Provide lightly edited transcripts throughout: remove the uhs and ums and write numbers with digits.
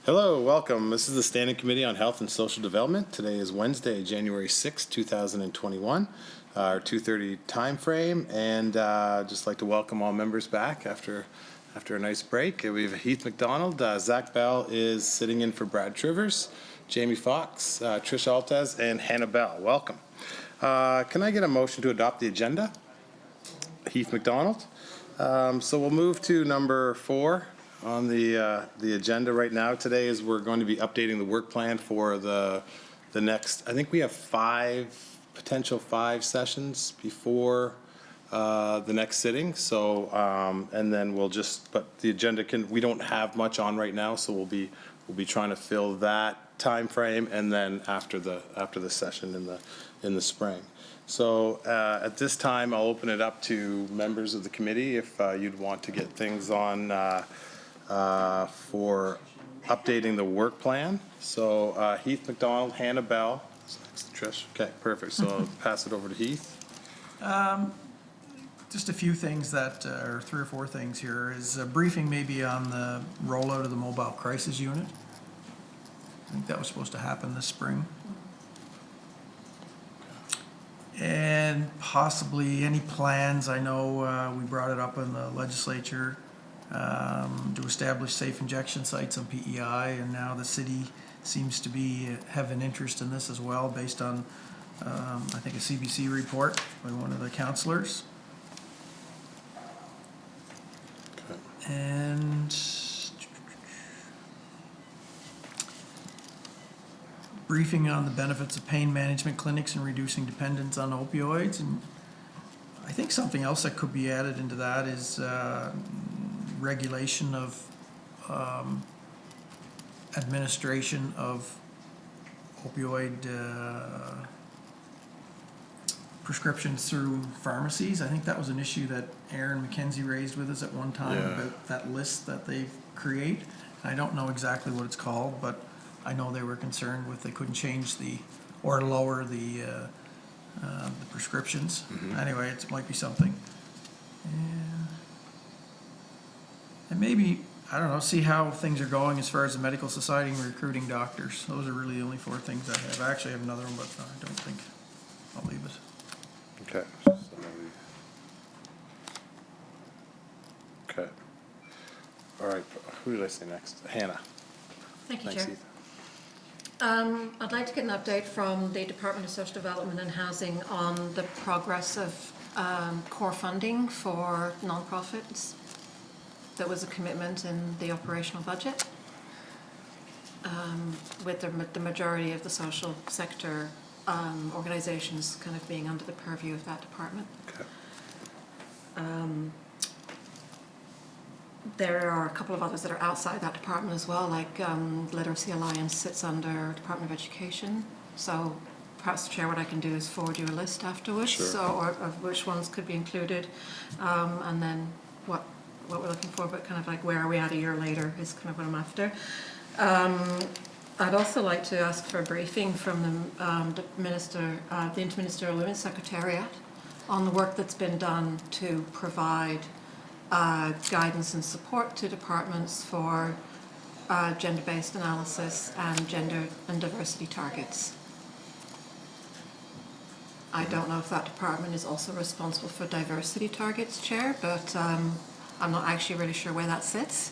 Hello, welcome. This is the Standing Committee on Health and Social Development. Today is Wednesday, January 6, 2021, our 2:30 time frame, and just like to welcome all members back after a nice break. We have Heath McDonald, Zack Bell is sitting in for Brad Trivers, Jamie Fox, Trish Altez, and Hannah Bell. Welcome. Can I get a motion to adopt the agenda? Heath McDonald. So we'll move to number 4 on the agenda right now. Today is we're going to be updating the work plan for the next, I think we have 5 sessions before the next sitting. So and then we'll just, but the agenda we don't have much on right now, so we'll be trying to fill that time frame, and then after the session in the spring. So at this time, I'll open it up to members of the committee if you'd want to get things on for updating the work plan. So Heath McDonald, Hannah Bell, Trish. Okay, perfect. So I'll pass it over to Heath. Just a few things that, or 3 or 4 things here, is a briefing maybe on the rollout of the mobile crisis unit. I think that was supposed to happen this spring. And possibly any plans, I know we brought it up in the legislature, to establish safe injection sites on PEI, and now the city seems to have an interest in this as well, based on I think a CBC report by one of the councillors. Okay. And briefing on the benefits of pain management clinics and reducing dependence on opioids. And I think something else that could be added into that is regulation of administration of opioid prescriptions through pharmacies. I think that was an issue that Aaron McKenzie raised with us at one time, about that list that they create. I don't know exactly what it's called, but I know they were concerned with they couldn't change or lower the prescriptions. Mm-hmm. Anyway, it might be something. And maybe, I don't know, see how things are going as far as the medical society and recruiting doctors. Those are really the only 4 things I have. I actually have another one, but I don't think I'll leave it. Okay. Okay. All right. Who did I say next? Hannah. Thank you, Thanks, Chair. Heath. I'd like to get an update from the Department of Social Development and Housing on the progress of core funding for non-profits. That was a commitment in the operational budget, with the majority of the social sector organisations kind of being under the purview of that department. Okay. There are a couple of others that are outside that department as well, like Literacy Alliance sits under Department of Education. So perhaps, Chair, what I can do is forward you a list afterwards, Sure. or of which ones could be included, and then what we're looking for, but kind of like where are we at a year later is kind of what I'm after. I'd also like to ask for a briefing from the Interministerial Women's Secretariat on the work that's been done to provide guidance and support to departments for gender-based analysis and gender and diversity targets. I don't know if that department is also responsible for diversity targets, Chair, but I'm not actually really sure where that sits.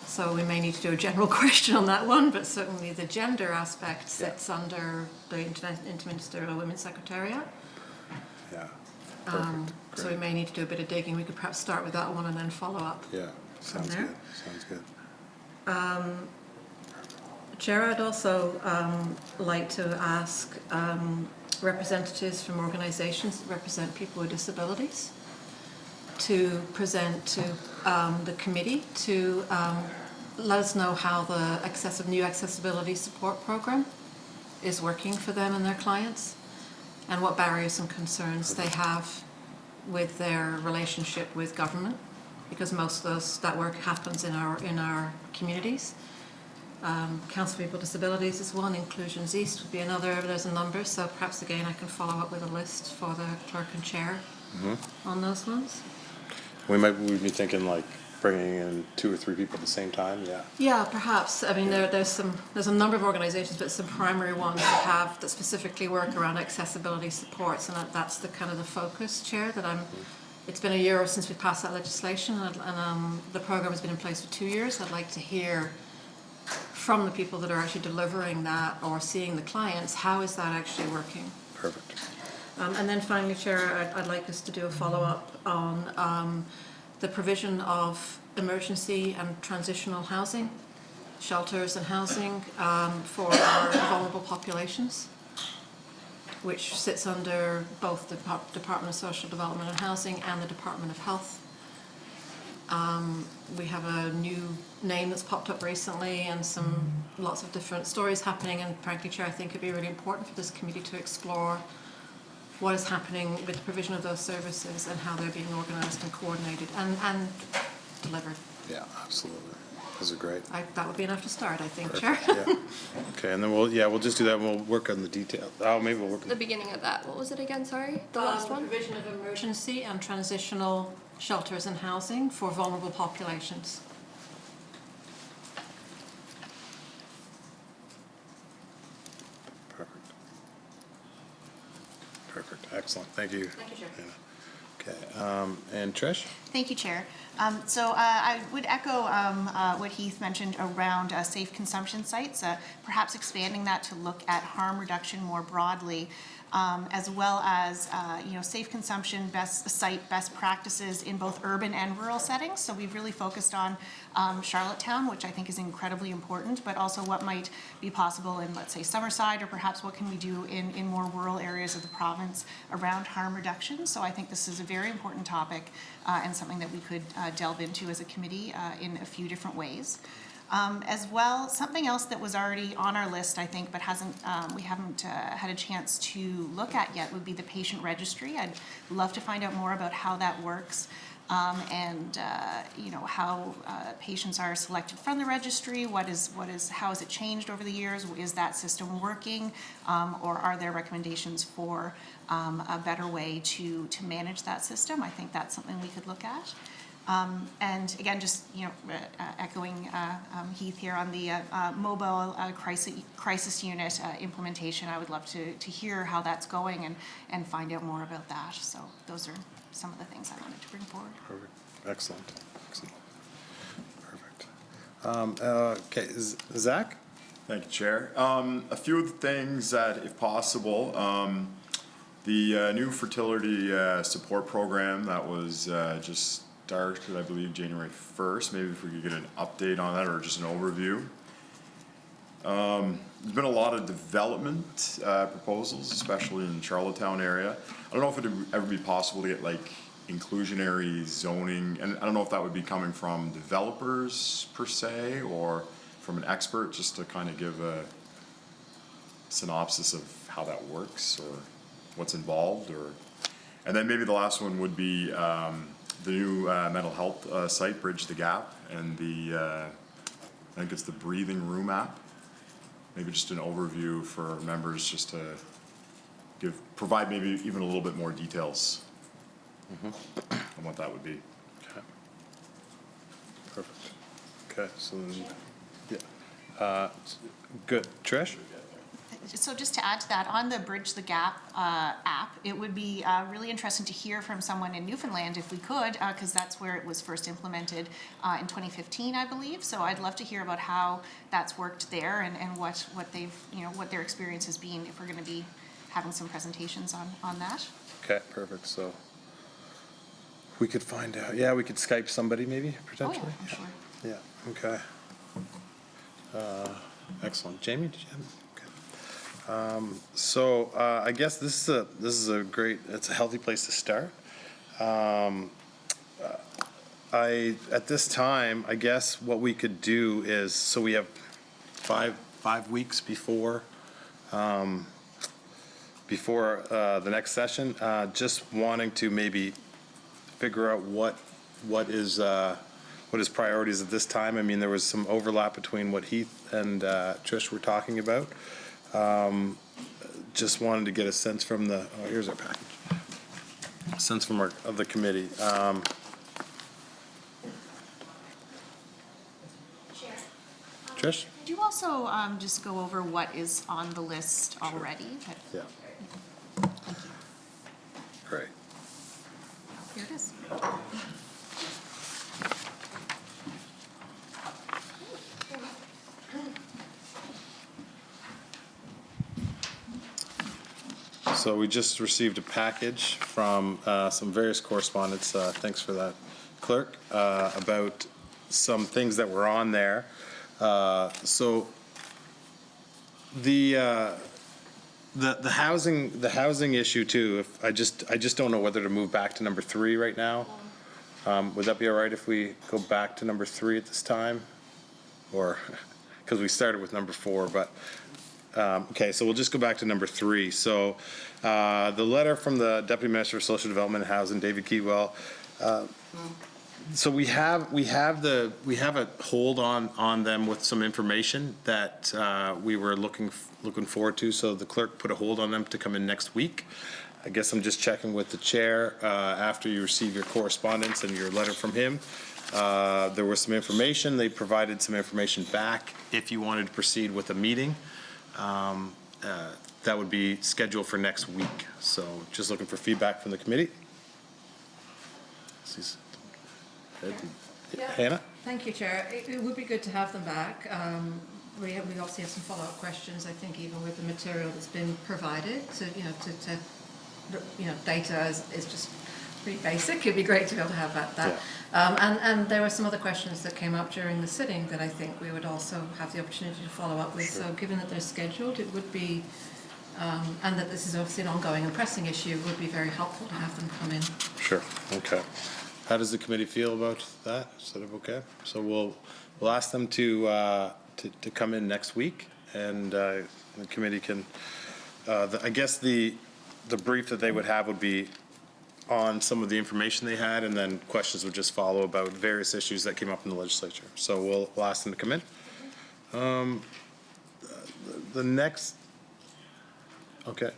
So we may need to do a general question on that one, but certainly the gender aspect sits under the Interministerial Women's Secretariat. Yeah. Perfect. So we may need to do a bit of digging. We could perhaps start with that one and then follow up. Yeah. Sounds there. good. Sounds good. Chair, I'd also like to ask representatives from organisations that represent people with disabilities to present to the committee to let us know how the new accessibility support program is working for them and their clients, and what barriers and concerns they have with their relationship with government, because most of that work happens in our communities. Council for People with Disabilities is one, Inclusions East would be another, there's a number, so perhaps again I can follow up with a list for the clerk and chair on those ones. We'd be thinking like bringing in 2 or 3 people at the same time, yeah. Yeah, perhaps. I mean, there's a number of organisations, but some primary ones that specifically work around accessibility supports, and that's the kind of the focus, Chair. It's been a year since we passed that legislation, and the programme has been in place for 2 years. I'd like to hear from the people that are actually delivering that or seeing the clients, how is that actually working? Perfect. And then finally, Chair, I'd like us to do a follow-up on the provision of emergency and transitional housing, shelters and housing for our vulnerable populations, which sits under both the Department of Social Development and Housing and the Department of Health. We have a new name that's popped up recently and lots of different stories happening, and frankly, Chair, I think it'd be really important for this committee to explore what is happening with the provision of those services and how they're being organised and coordinated and delivered. Yeah, absolutely. Those are great. That would be enough to start, I think, Perfect, Chair. yeah. Okay, and then we'll just do that and we'll work on the detail. Oh, maybe we'll work on The beginning of that, what was it again, sorry? The last The one? provision of emergency and transitional shelters and housing for vulnerable populations. Perfect. Perfect, excellent, thank you. Thank you, Chair. Yeah. Okay, and Trish? Thank you, Chair. I would echo what Heath mentioned around safe consumption sites, perhaps expanding that to look at harm reduction more broadly, as well as safe consumption site best practices in both urban and rural settings. So we've really focused on Charlottetown, which I think is incredibly important, but also what might be possible in, let's say, Summerside, or perhaps what can we do in more rural areas of the province around harm reduction. So I think this is a very important topic and something that we could delve into as a committee in a few different ways. As well, something else that was already on our list, I think, but we haven't had a chance to look at yet would be the patient registry. I'd love to find out more about how that works. And how patients are selected from the registry. How has it changed over the years? Is that system working, or are there recommendations for a better way to manage that system? I think that's something we could look at. And again, just echoing Heath here on the mobile crisis unit implementation. I would love to hear how that's going and find out more about that. So those are some of the things I wanted to bring forward. Perfect, excellent, excellent. Perfect. Okay, Zach? Thank you, Chair. A few of the things that, if possible, the new fertility support program that was just started, I believe, January 1st. Maybe if we could get an update on that or just an overview. There's been a lot of development proposals, especially in the Charlottetown area. I don't know if it would ever be possible to get like inclusionary zoning, and I don't know if that would be coming from developers per se or from an expert, just to kind of give a synopsis of how that works or what's involved, and then maybe the last one would be the new mental health site, Bridge the Gap, and I think it's the Breathing Room app. Maybe just an overview for members, just to provide maybe even a little bit more details on what that would be. Okay. Perfect. Okay, so then, yeah. Good. Trish? So just to add to that, on the Bridge the Gap app, it would be really interesting to hear from someone in Newfoundland if we could, because that's where it was first implemented in 2015, I believe. So I'd love to hear about how that's worked there and what their experience has been, if we're going to be having some presentations on that. Okay, perfect. So we could find out. Yeah, we could Skype somebody maybe, potentially. Oh, yeah, I'm sure. Yeah, okay. Excellent. Jamie, did you have? Okay. So I guess this is a great, it's a healthy place to start. At this time, I guess what we could do is, so we have five weeks before the next session, just wanting to maybe figure out what is priorities at this time. I mean, there was some overlap between what Heath and Trish were talking about. Just wanted to get a sense from here's our package. A sense from of the committee. Trish? Could you also just go over what is on the list already? Yeah. Great. Here it is. So we just received a package from some various correspondence, thanks for that, clerk, about some things that were on there. So the housing issue too, if I just don't know whether to move back to number 3 right now. Would that be all right if we go back to number 3 at this time? Or, because we started with number 4, but, okay, so we'll just go back to number 3. So, the letter from the Deputy Minister of Social Development and Housing, David Keywell. So we have a hold on them with some information that we were looking forward to. So the clerk put a hold on them to come in next week. I guess I'm just checking with the chair after you receive your correspondence and your letter from him. There was some information. They provided some information back. If you wanted to proceed with a meeting, that would be scheduled for next week. So just looking for feedback from the committee. Hannah? Thank you, Chair. It would be good to have them back. We obviously have some follow-up questions, I think, even with the material that's been provided. So, data is just pretty basic. It'd be great to be able to have that. Yeah. And there were some other questions that came up during the sitting that I think we would also have the opportunity to follow up with. Sure. So given that they're scheduled, it would be, and that this is obviously an ongoing and pressing issue, it would be very helpful to have them come in. Sure, okay. How does the committee feel about that? Is that okay? So we'll ask them to come in next week, and the committee can, I guess the brief that they would have would be on some of the information they had, and then questions would just follow about various issues that came up in the legislature. So we'll ask them to come in. The next, okay.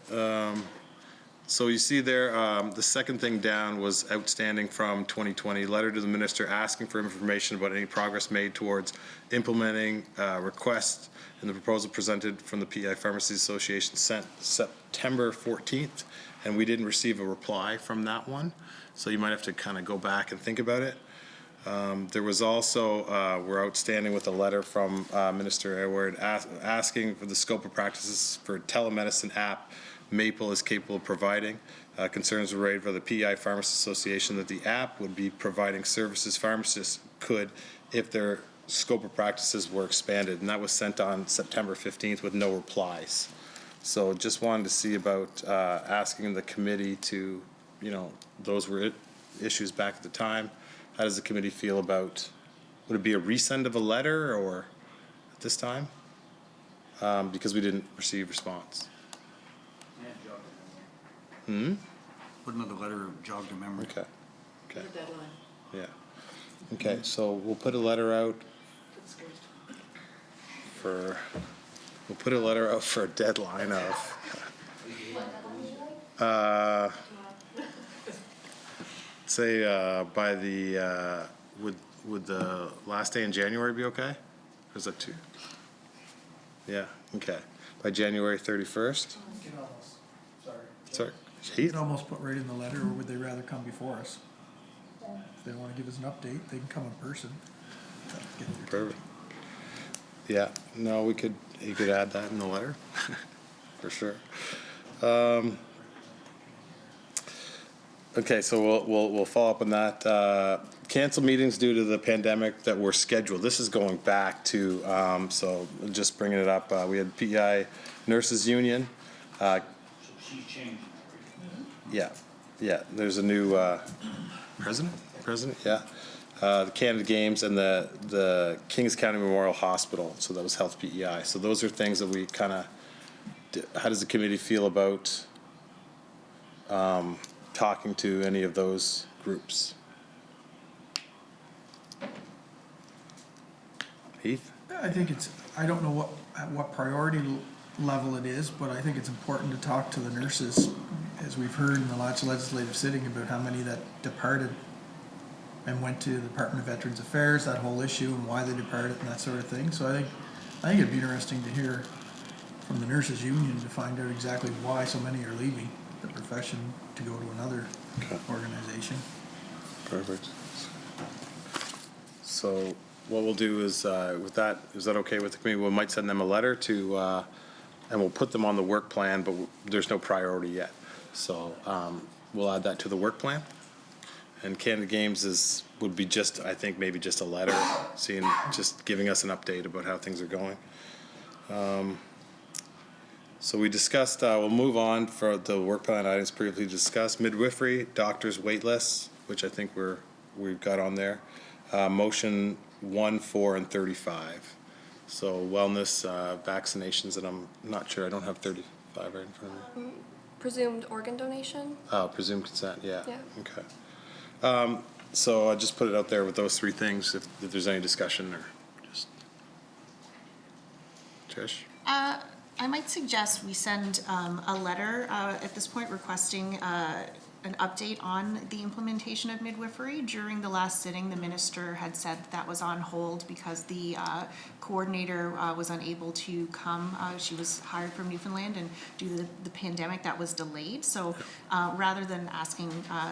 So you see there, the second thing down was outstanding from 2020, letter to the minister asking for information about any progress made towards implementing requests in the proposal presented from the PEI Pharmacy Association sent September 14th, and we didn't receive a reply from that one. So you might have to kind of go back and think about it. There was also, we're outstanding with a letter from Minister Aylward asking for the scope of practices for telemedicine app Maple is capable of providing. Concerns were raised by the PEI Pharmacists Association that the app would be providing services pharmacists could if their scope of practices were expanded, and that was sent on September 15th with no replies. So just wanted to see about asking the committee to, those were issues back at the time. How does the committee feel about, would it be a resend of a letter or at this time? Because we didn't receive response. Put another letter jogged a memory. Okay. The deadline. Yeah. Okay, so we'll put a letter out for a deadline of, say, by the, would the last day in January be okay? Or is that too? Yeah, okay. By January 31st? You can almost, sorry. Sorry. You can almost put right in the letter, or would they rather come before us? If they want to give us an update, they can come in person. Get their- Perfect. Yeah, no, you could add that in the letter, for sure. Okay, so we'll follow up on that. Cancel meetings due to the pandemic that were scheduled. This is going back to, so just bringing it up, we had PEI Nurses Union. So she's changing that, Yeah, there's a new president, yeah. The Canada Games and the Kings County Memorial Hospital, so that was Health PEI. So those are things that we kind of, how does the committee feel about talking to any of those groups? Heath? I think I don't know at what priority level it is, but I think it's important to talk to the nurses, as we've heard in the last legislative sitting about how many that departed and went to the Department of Veterans Affairs, that whole issue and why they departed and that sort of thing. So I think I think it'd be interesting to hear from the nurses union to find out exactly why so many are leaving the profession to go to another Okay. organization. Perfect. So what we'll do is, with that, is that okay with the committee? We might send them a letter to, and we'll put them on the work plan, but there's no priority yet. So we'll add that to the work plan. And Canada Games would be just, I think, maybe just a letter, just giving us an update about how things are going. So we discussed, we'll move on for the work plan items previously discussed. Midwifery, doctors wait lists, which I think we've got on there. Motion 1, 4, and 35. So wellness, vaccinations, and I'm not sure, I don't have 35 right in front of me. Presumed organ donation? Oh, presumed consent, yeah. Yeah. Okay. So I just put it out there with those three things, if there's any discussion or just. Trish? I might suggest we send a letter at this point requesting an update on the implementation of midwifery. During the last sitting, the minister had said that was on hold because the coordinator was unable to come. She was hired from Newfoundland, and due to the pandemic, that was delayed. So rather than asking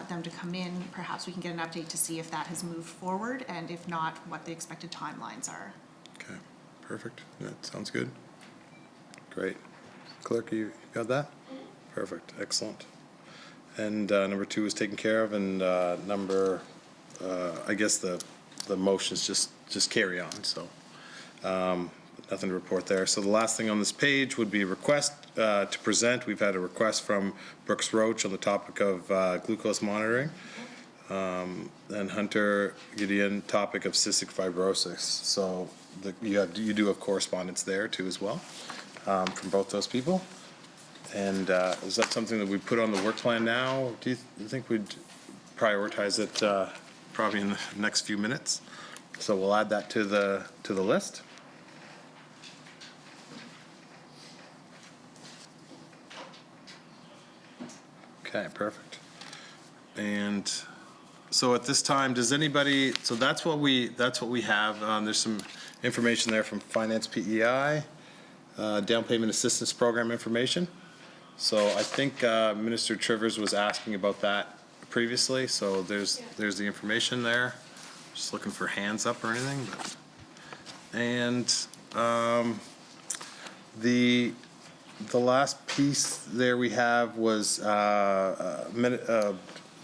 them to come in, perhaps we can get an update to see if that has moved forward, and if not, what the expected timelines are. Okay, perfect. That sounds good. Great. Clerk, you got that? Perfect, excellent. And number 2 is taken care of, and I guess the motions just carry on, so nothing to report there. So the last thing on this page would be request to present. We've had a request from Brooks Roach on the topic of glucose monitoring. And Hunter Gideon, topic of cystic fibrosis. So you do have correspondence there too as well, from both those people. And is that something that we put on the work plan now? Do you think we'd prioritize it probably in the next few minutes? So we'll add that to the list. Okay, perfect. And so at this time, does anybody? So that's what we have. There's some information there from Finance PEI, down payment assistance program information. So I think Minister Trivers was asking about that previously. So there's the information there. Just looking for hands up or anything. And the last piece there we have was a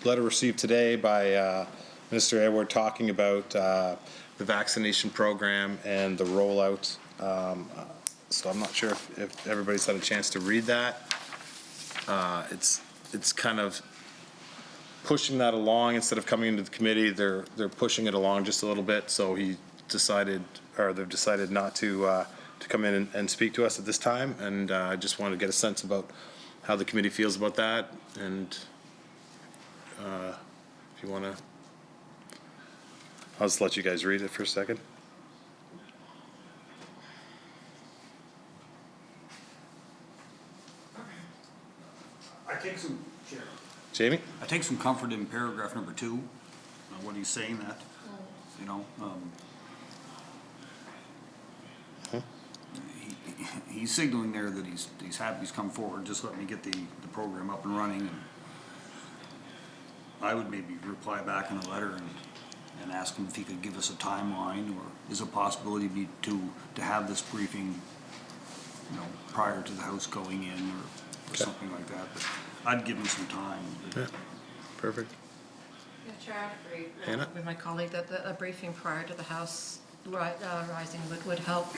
letter received today by Minister Edward talking about the vaccination program and the rollout. So I'm not sure if everybody's had a chance to read that. It's kind of pushing that along instead of coming into the committee. They're pushing it along just a little bit. So they've decided not to come in and speak to us at this time. And I just wanted to get a sense about how the committee feels about that. And if you want to, I'll just let you guys read it for a second. Jamie? I take some comfort in paragraph number 2, what he's saying that, you know, he's signaling there that he's happy he's come forward, just let me get the program up and running, and I would maybe reply back in a letter and ask him if he could give us a timeline, or is a possibility to have this briefing, you know, prior to the House going in, or something like that. But I'd give him some time. Yeah, perfect. Yeah, Chair, I agree Hannah? with my colleague that a briefing prior to the House rising would help,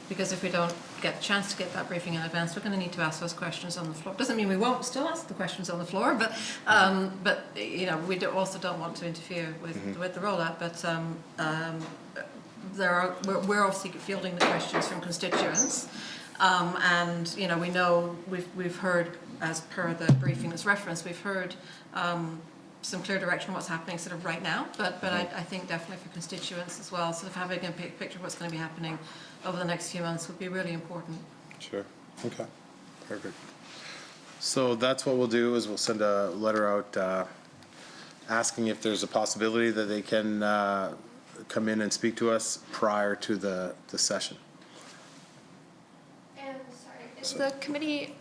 because if we don't get a chance to get that briefing in advance, we're going to need to ask those questions on the floor. Doesn't mean we won't still ask the questions on the floor, but you know, we also don't want to interfere with the rollout. But we're obviously fielding the questions from constituents, and you know, we know we've heard, as per the briefing that's referenced, we've heard some clear direction on what's happening sort of right now, but I think definitely for constituents as well, sort of having a picture of what's going to be happening over the next few months would be really important. Sure. Okay. Perfect. So that's what we'll do, is we'll send a letter out asking if there's a possibility that they can come in and speak to us prior to the session. Is the committee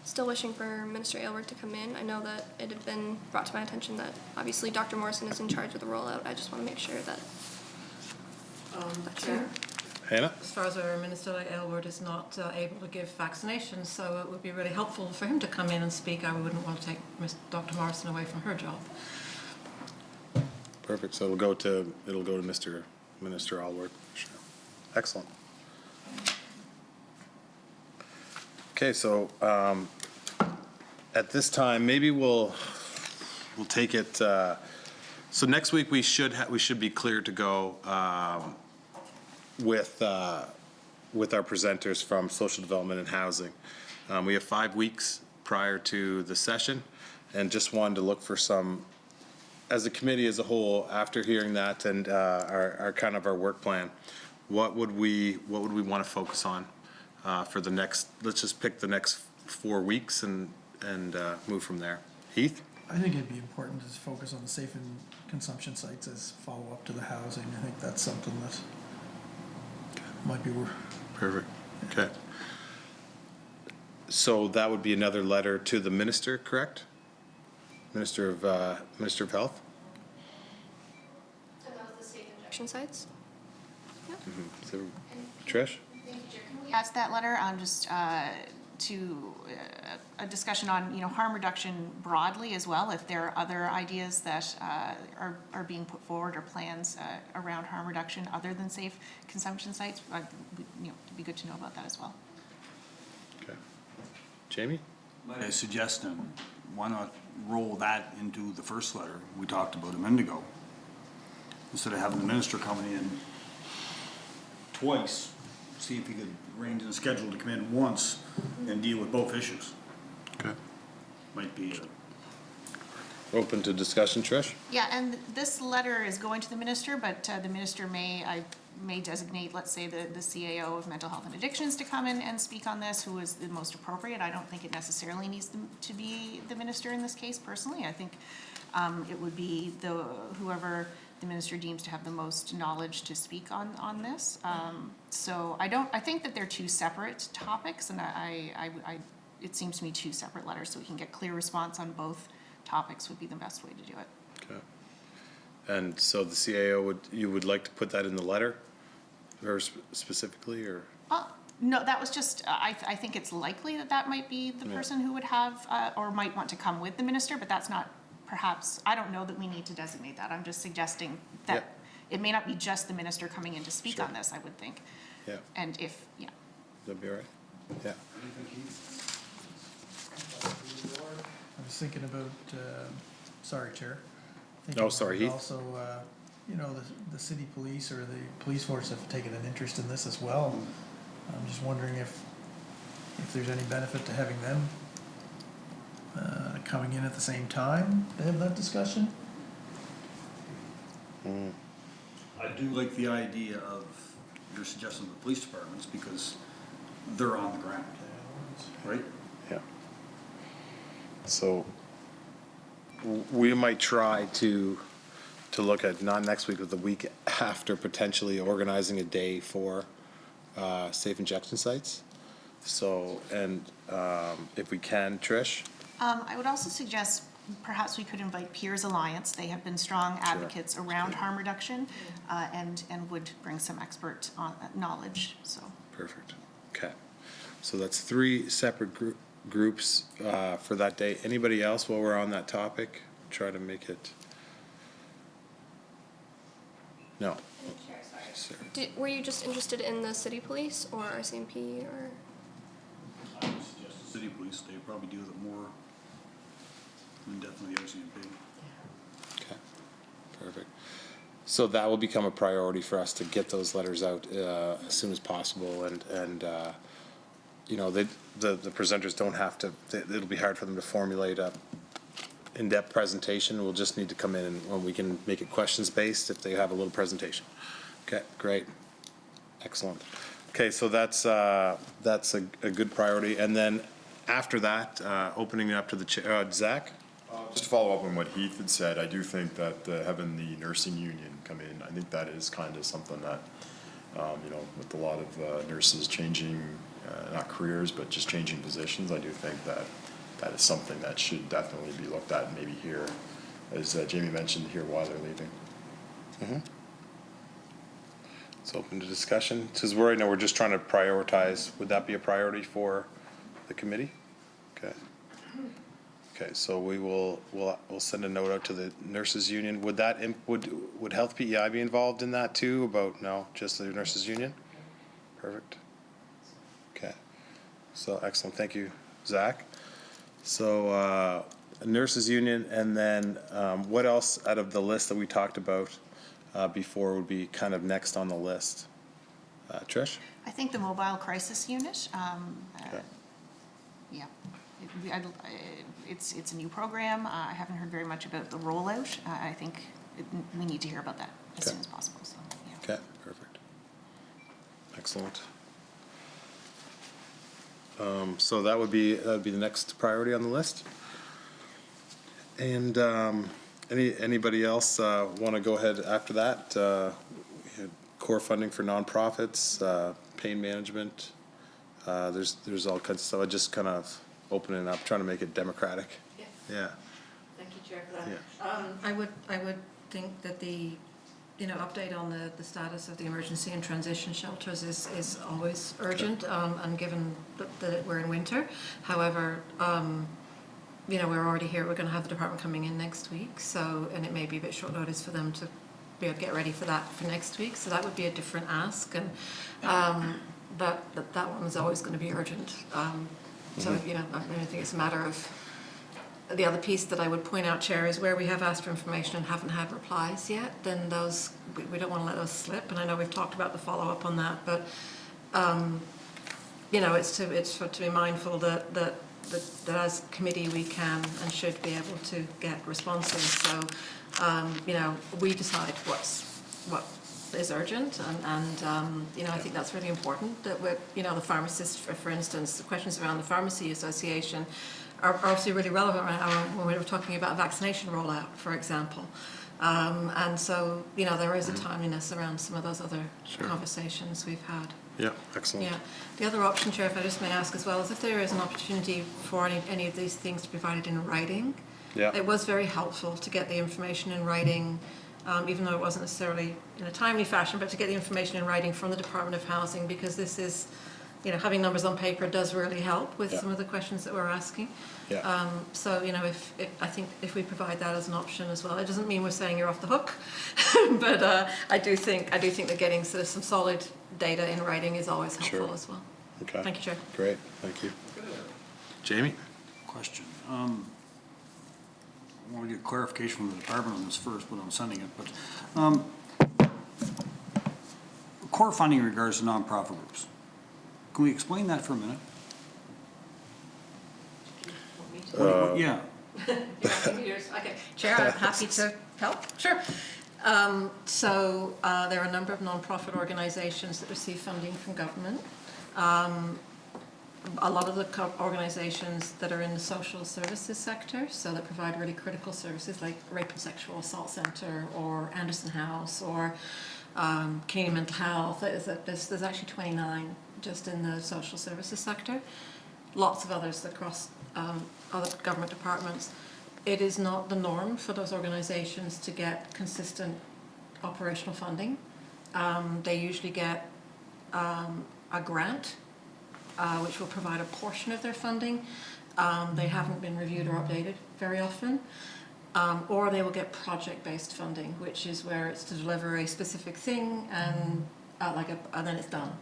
still wishing for Minister Aylward to come in? I know that it had been brought to my attention that obviously Dr. Morrison is in charge of the rollout. I just want to make sure that Chair, Hannah? as far as our Minister Aylward is not able to give vaccinations, so it would be really helpful for him to come in and speak. I wouldn't want to take Dr. Morrison away from her job. Perfect. So it'll go to Minister Alward. Sure. Excellent. Okay, so at this time, maybe we'll take it. So next week we should be clear to go with our presenters from social development and housing. We have 5 weeks prior to the session, and just wanted to look for some, as a committee as a whole, after hearing that and our kind of our work plan, what would we want to focus on for the next? Let's just pick the next 4 weeks and move from there. Heath? I think it'd be important to focus on the safe and consumption sites as follow-up to the housing. I think that's something that might be worth. Perfect. Okay. So that would be another letter to the minister, correct? Minister of Health? and that was the safe injection sites. So, Trish? Can we add that letter, just to a discussion on, harm reduction broadly as well, if there are other ideas that are being put forward or plans around harm reduction other than safe consumption sites, it'd be good to know about that as well. Okay. Jamie? Might I suggest, why not roll that into the first letter we talked about a minute ago? Instead of having the minister coming in twice, see if he could arrange a schedule to come in once and deal with both issues. Okay. Might be Open to discussion, Trish? Yeah, and this letter is going to the minister, but the minister may designate, let's say, the CAO of Mental Health and Addictions to come in and speak on this, who is the most appropriate. I don't think it necessarily needs to be the minister in this case, personally. I think it would be whoever the minister deems to have the most knowledge to speak on this. So I think that they're two separate topics, and it seems to me two separate letters, so we can get clear response on both topics would be the best way to do it. Okay. And so the CAO you would like to put that in the letter, or specifically, or? No, that was just, I think it's likely that might be the person who would have, or might want to come with the minister, but that's not, perhaps, I don't know that we need to designate that. I'm just suggesting that it may not be just the minister coming in to speak on this, I would think. Yeah. And That'd be all right? Yeah. I was thinking about, sorry, Chair. Oh, sorry, Heath. Also, the city police or the police force have taken an interest in this as well. I'm just wondering if there's any benefit to having them coming in at the same time to have that discussion. I do like the idea of your suggestion of the police departments because they're on the ground, right? Yeah. So we might try to look at, not next week, but the week after, potentially organizing a day for safe injection sites. So, and if we can, Trish? I would also suggest perhaps we could invite Peers Alliance. They have been strong advocates around harm reduction and would bring some expert knowledge, so. Perfect. Okay. So that's 3 separate groups for that day. Anybody else while we're on that topic? Try to make it. No. Sir. Were you just interested in the city police or RCMP or? I would suggest the city police, they probably deal with it more than definitely the RCMP. Okay. Perfect. So that will become a priority for us to get those letters out as soon as possible, and the presenters don't have to. It'll be hard for them to formulate a in-depth presentation. We'll just need to come in and we can make it questions based if they have a little presentation. Okay, great, excellent. Okay, so that's a good priority, and then after that, opening it up to the chair, Zach. Just to follow up on what Heath had said, I do think that having the nursing union come in, I think that is kind of something that With a lot of nurses changing, not careers, but just changing positions, I do think that that is something that should definitely be looked at, maybe here, as Jamie mentioned, here while they're leaving. It's open to discussion. Because right now we're just trying to prioritize. Would that be a priority for the committee? Okay. Okay, so we'll send a note out to the nurses union. Would that, would Health PEI be involved in that too? No, just the nurses union? Perfect. Okay. So excellent. Thank you, Zach. So nurses union, and then what else out of the list that we talked about before would be kind of next on the list? Trish? I think the mobile crisis unit, Okay. yeah. It's a new program. I haven't heard very much about the rollout. I think we need to hear about that as Okay. soon as possible, so, yeah. Okay, perfect. Excellent. So that would be the next priority on the list. And anybody else want to go ahead after that? We had core funding for nonprofits, pain management. There's all kinds of stuff. I just kind of opening it up, trying to make it democratic. Yeah. Yeah. Thank you, Chair, for that. Yeah. I would think that the, update on the status of the emergency and transition shelters is always urgent, and given that we're in winter. However, we're already here, we're gonna have the department coming in next week, so, and it may be a bit short notice for them to be able to get ready for that for next week, so that would be a different ask, and, that one is always gonna be urgent. So, I think it's a matter of, the other piece that I would point out, Chair, is where we have asked for information and haven't had replies yet, then those, we don't want to let those slip. And I know we've talked about the follow-up on that, but, it's to be mindful that as committee we can and should be able to get responses. So, we decide what is urgent, and I think that's really important, that we're, the pharmacists, for instance, the questions around the pharmacy association are obviously really relevant right now when we were talking about vaccination rollout, for example. And so, there is a timeliness around some of those other conversations we've had. Yeah, excellent. Yeah. The other option, Chair, if I just may ask as well, is if there is an opportunity for any of these things to be provided in writing. Yeah. It was very helpful to get the information in writing, even though it wasn't necessarily in a timely fashion, but to get the information in writing from the Department of Housing, because this is, having numbers on paper does really help with some of the questions that we're asking. Yeah. So, I think if we provide that as an option as well, it doesn't mean we're saying you're off the hook, but I do think that getting sort of some solid data in writing is always helpful as well. Okay. Thank you, Chair. Great, thank you. Jamie? Question. I want to get clarification from the department on this first, but I'm sending it, but, core funding in regards to nonprofit groups. Can we explain that for a minute? Yeah. Okay, Chair, I'm happy to help. Sure. So there are a number of nonprofit organisations that receive funding from government. A lot of the organisations that are in the social services sector, so that provide really critical services like Rape and Sexual Assault Centre or Anderson House or Canadian Mental Health. There's actually 29 just in the social services sector. Lots of others across other government departments. It is not the norm for those organisations to get consistent operational funding. They usually get a grant, which will provide a portion of their funding. They haven't been reviewed or updated very often. Or they will get project-based funding, which is where it's to deliver a specific thing and then it's done.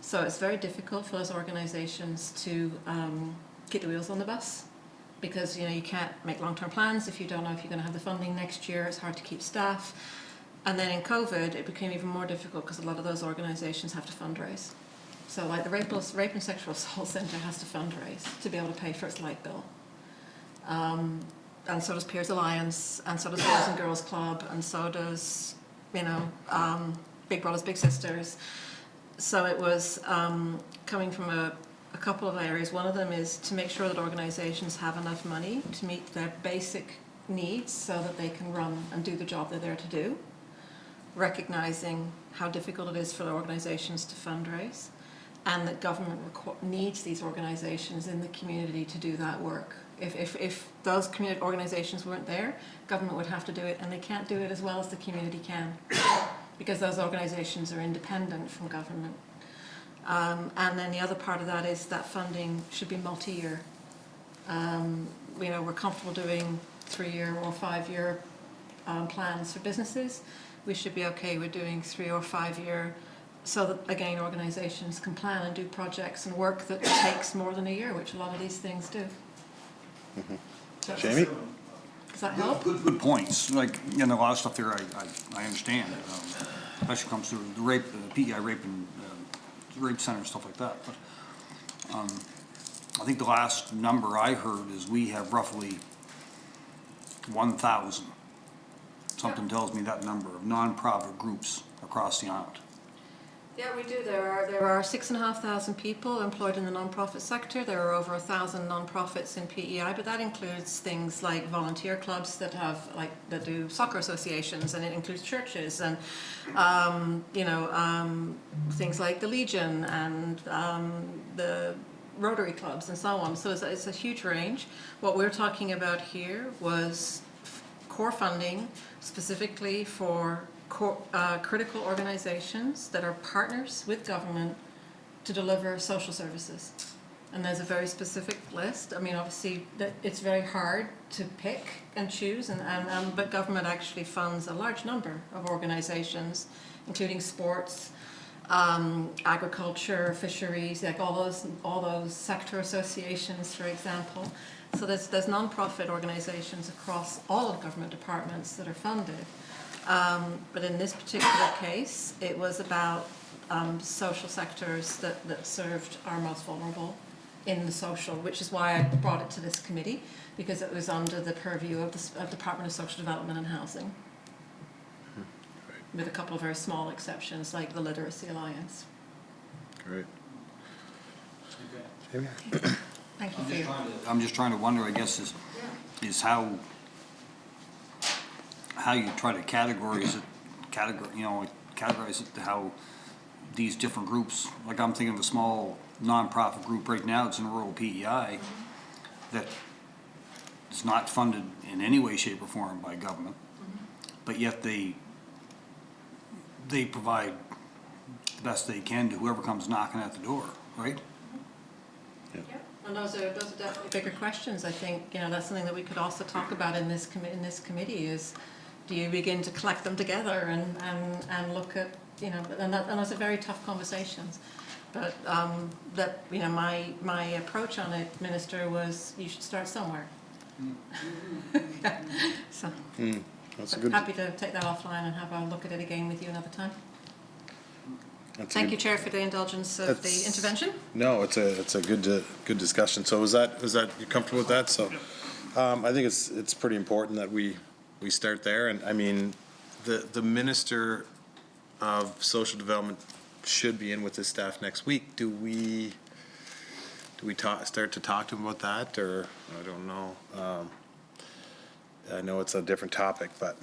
So it's very difficult for those organisations to get the wheels on the bus, because you can't make long-term plans if you don't know if you're going to have the funding next year. It's hard to keep staff. And then in COVID, it became even more difficult because a lot of those organisations have to fundraise. So like the Rape and Sexual Assault Centre has to fundraise to be able to pay for its light bill. And so does Peers Alliance, and so does Boys and Girls Club, and so does, Big Brothers Big Sisters. So it was coming from a couple of areas. One of them is to make sure that organisations have enough money to meet their basic needs so that they can run and do the job they're there to do, recognizing how difficult it is for organizations to fundraise, and that government needs these organizations in the community to do that work. If those community organizations weren't there, government would have to do it, and they can't do it as well as the community can, because those organizations are independent from government. And then the other part of that is that funding should be multi-year. We're comfortable doing 3-year or 5-year plans for businesses. We should be okay with doing 3 or 5-year, so that, again, organizations can plan and do projects and work that takes more than a year, which a lot of these things do. Jamie? Does that help? Good points, like, a lot of stuff there I understand, especially comes to the rape, PEI rape and rape center and stuff like that, but, I think the last number I heard is we have roughly 1,000. Something tells me that number of nonprofit groups across the island. Yeah, we do. There are 6,500 people employed in the nonprofit sector. There are over 1,000 nonprofits in PEI, but that includes things like volunteer clubs that do soccer associations, and it includes churches and things like the Legion and the Rotary clubs and so on. So it's a huge range. What we're talking about here was core funding specifically for critical organizations that are partners with government to deliver social services. And there's a very specific list. I mean, obviously, it's very hard to pick and choose, but government actually funds a large number of organizations, including sports, agriculture, fisheries, like all those sector associations, for example. So there's non-profit organizations across all of government departments that are funded. But in this particular case, it was about social sectors that served our most vulnerable in the social, which is why I brought it to this committee, because it was under the purview of the Department of Social Development and Housing, with a couple of very small exceptions, like the Literacy Alliance. Great. Thank you for your... I'm just trying to wonder, I guess, is how you try to categorize it to how these different groups, like I'm thinking of a small nonprofit group right now, it's in rural PEI, that is not funded in any way, shape, or form by government, but yet they provide the best they can to whoever comes knocking at the door, right? Yeah, and those are definitely bigger questions. I think that's something that we could also talk about in this committee is, do you begin to collect them together and look at and those are very tough conversations. But my approach on it, Minister, was you should start somewhere. Yeah. So That's a good. happy to take that offline and have a look at it again with you another time. Thank you, Chair, for the indulgence of the intervention. No, it's a good discussion. So is that you comfortable with that? So I think it's pretty important that we start there. And I mean, the Minister of Social Development should be in with his staff next week. Do we start to talk to him about that, or I don't know. I know it's a different topic, but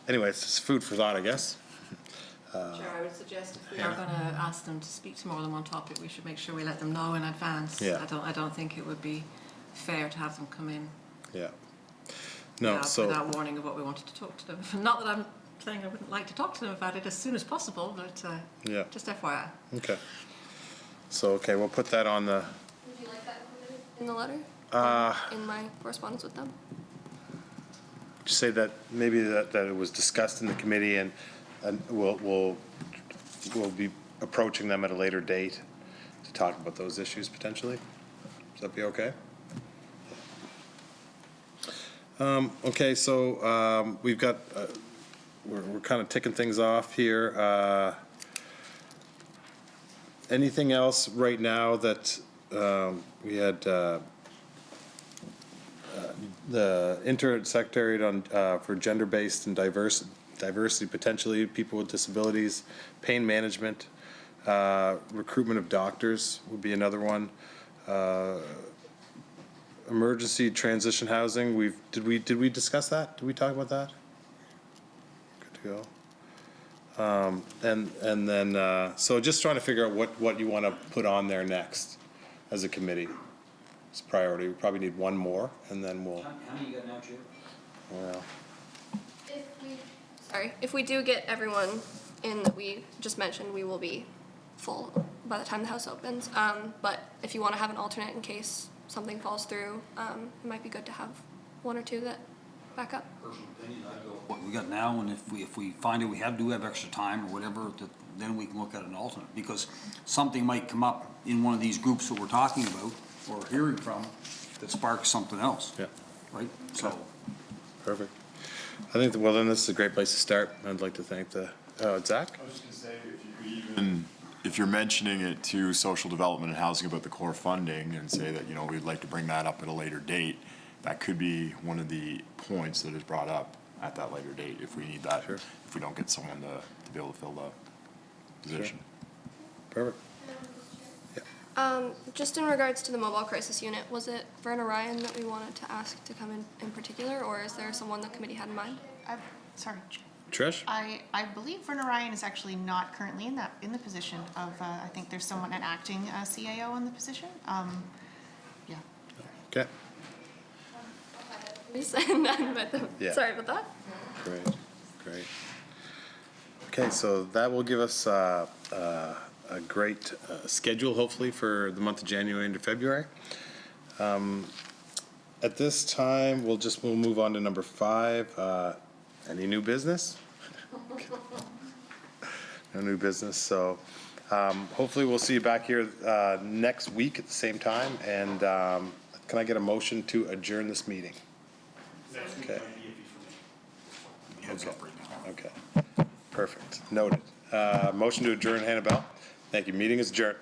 anyway, it's food for thought, I guess. Chair, I would suggest if we are going to ask them to speak to more than one topic, we should make sure we let them know in advance. Yeah. I don't think it would be fair to have them come in Yeah. No, without warning of what we wanted to talk to them. Not that I'm saying I wouldn't like to talk to them about it as soon as possible, but yeah. just FYI. Okay. So we'll put that on the. Would you like that included in the letter? In my correspondence with them? Just say that maybe that it was discussed in the committee, and we'll be approaching them at a later date to talk about those issues potentially. Does that be okay? Okay, so we've got we're kind of ticking things off here. Anything else right now that we had the Intersecretariat on for gender-based and diversity, potentially people with disabilities, pain management, recruitment of doctors would be another one. Emergency transition housing. Did we discuss that? Did we talk about that? Good to And then, so just trying to figure out what you want to put on there next as a committee. It's priority. We probably need one more, and then we'll, How many you got now, Chair? well, If we do get everyone in that we just mentioned, we will be full by the time the house opens. But if you want to have an alternate in case something falls through, it might be good to have one or two that back up. Personal opinion, I'd go what we got now, and if we find we do have extra time or whatever, then we can look at an alternate, because something might come up in one of these groups that we're talking about or hearing from that sparks something else. yeah, Right? So, perfect. I think, well, then this is a great place to start. I'd like to thank Zach? I was just gonna say, if you could even, if you're mentioning it to social development and housing about the core funding and say that, you know, we'd like to bring that up at a later date, that could be one of the points that is brought up at that later date if we need that, Sure. if we don't get someone to be able to fill the position. Perfect. Just in regards to the mobile crisis unit, was it Verna Ryan that we wanted to ask to come in particular, or is there someone the committee had in mind? Sorry, Trish? I believe Verna Ryan is actually not currently in the position of, I think there's someone, an acting CAO in the position. Yeah. Okay, Yeah. Sorry about that. great. Okay, so that will give us a great schedule, hopefully, for the month of January into February. At this time, we'll move on to number 5. Any new business? No new business, so hopefully we'll see you back here next week at the same time. And can I get a motion to adjourn this meeting? Okay. heads up right now. Okay, perfect, noted. Motion to adjourn, Hannah Bell. Thank you, meeting is adjourned.